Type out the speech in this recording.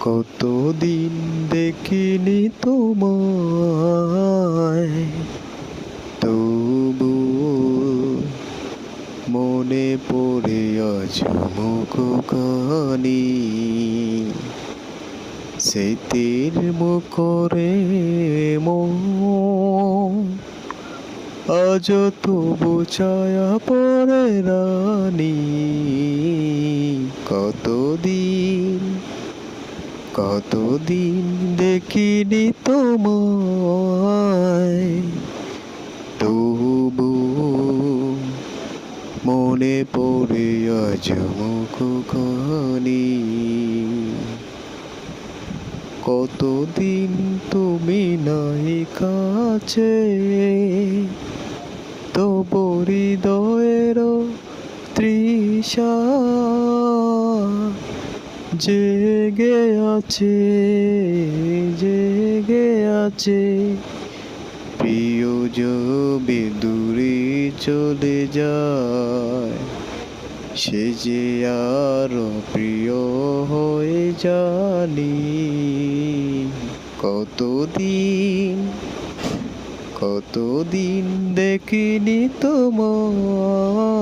কতদিন দেখিনি তোমায়, তবু মনে পড়ে আজ মুখখানি। স্মৃতির মুখরে মন আজ তবু ছায়া পড়ে রানী। কতদিন দেখিনি তোমায়, তবু মনে পড়ে আজ মুখখানি। কতদিন তুমি নাই কাছে, তবু হৃদয়ের তৃষা জেগে আছে। প্রিয় যবে দূরে চলে যায়, সে যে আর প্রিয় হয়ে জানি। কতদিন দেখিনি তোমায়।